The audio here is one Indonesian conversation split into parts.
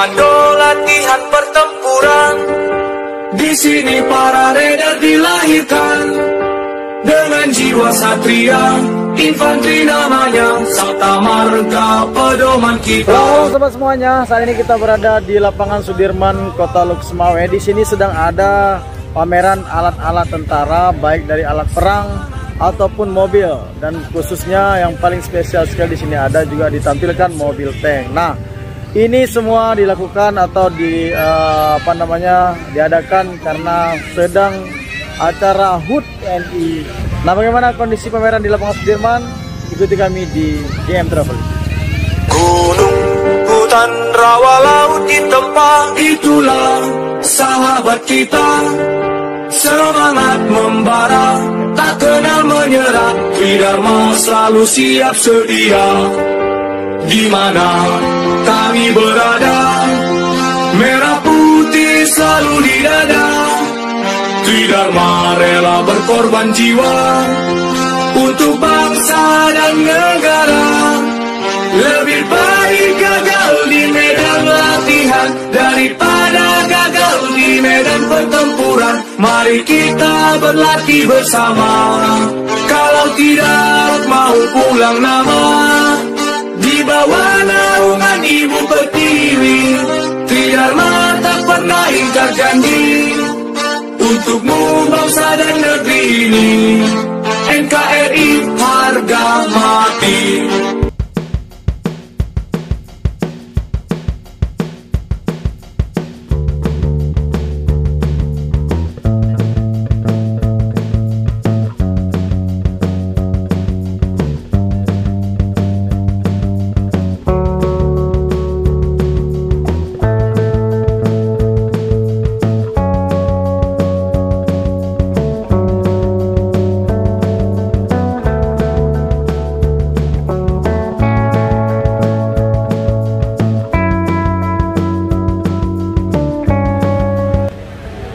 komando latihan pertempuran. Di sini para raider dilahirkan dengan jiwa satria, infanteri namanya, Sabta Marga pedoman kita. Halo sobat semuanya, saat ini kita berada di lapangan Sudirman, Kota Lukesmawe. Di sini sedang ada pameran alat-alat tentara, baik dari alat perang ataupun mobil, dan khususnya yang paling spesial sekali di sini ada juga ditampilkan mobil tank. Nah, ini semua dilakukan atau diadakan karena sedang acara HUT TNI. Nah, bagaimana kondisi pameran di lapangan Sudirman? Ikuti kami di GM Travel. Gunung, hutan, rawa, laut ditempa, itulah sahabat kita. Semangat membara, tak kenal menyerah, Tridharma selalu siap sedia. Di mana kami berada, merah putih selalu di dada. Tridharma rela berkorban jiwa untuk bangsa dan negara. Lebih baik gagal di medan latihan daripada gagal di medan pertempuran. Mari kita berlatih bersama, kalau tidak mau pulang nama. Di bawah naungan Ibu Pertiwi, Tridharma tak pernah ingkar janji untukmu bangsa dan negeri ini. NKRI harga mati.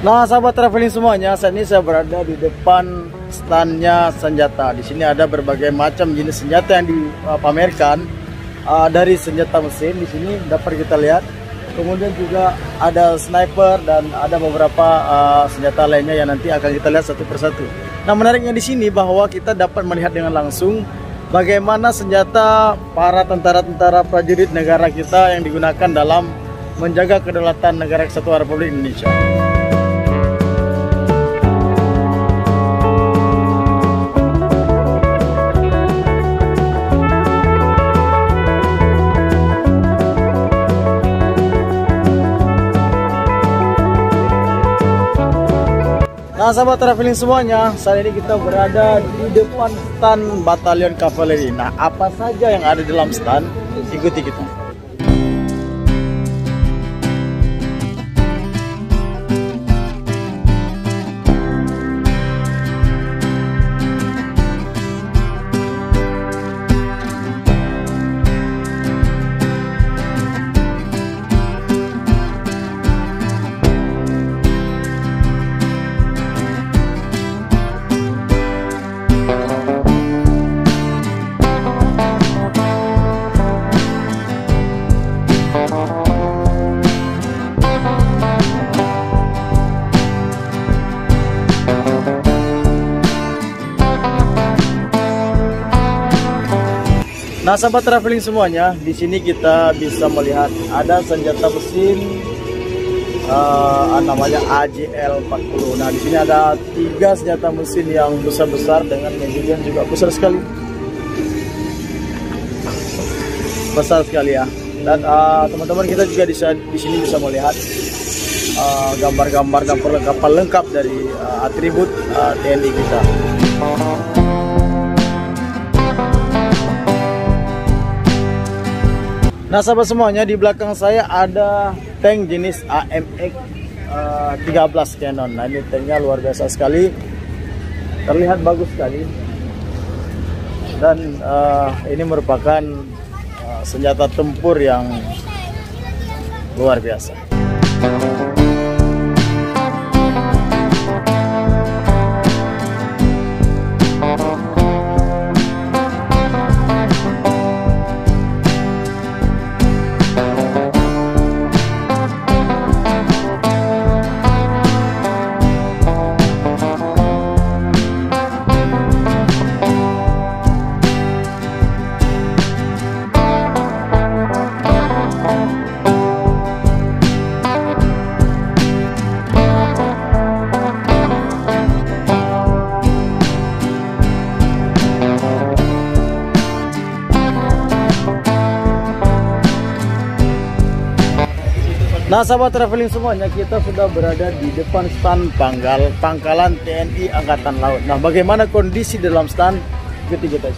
Nah, sahabat traveling semuanya, saat ini saya berada di depan standnya senjata. Di sini ada berbagai macam jenis senjata yang dipamerkan, dari senjata mesin di sini dapat kita lihat. Kemudian juga ada sniper dan ada beberapa senjata lainnya yang nanti akan kita lihat satu persatu. Nah, menariknya di sini bahwa kita dapat melihat dengan langsung bagaimana senjata para tentara-tentara prajurit negara kita yang digunakan dalam menjaga kedaulatan negara Kesatuan Republik Indonesia. Nah, sahabat traveling semuanya, saat ini kita berada di depan stand Batalion Kavaleri. Nah, apa saja yang ada di dalam stand? Ikuti kita. Nah, sahabat traveling semuanya, di sini kita bisa melihat ada senjata mesin namanya AJL 40. Nah, di sini ada 3 senjata mesin yang besar-besar dengan medium juga besar sekali. Besar sekali ya. Dan teman-teman kita juga di sini bisa melihat gambar-gambar dan perlengkapan lengkap dari atribut TNI kita. Nah, sahabat semuanya, di belakang saya ada tank jenis AMX 13 Cannon. Nah, ini tanknya luar biasa sekali, terlihat bagus sekali, dan ini merupakan senjata tempur yang luar biasa. Nah, sahabat traveling semuanya, kita sudah berada di depan stand pangkalan TNI Angkatan Laut. Nah, bagaimana kondisi dalam stand? Ikuti kita.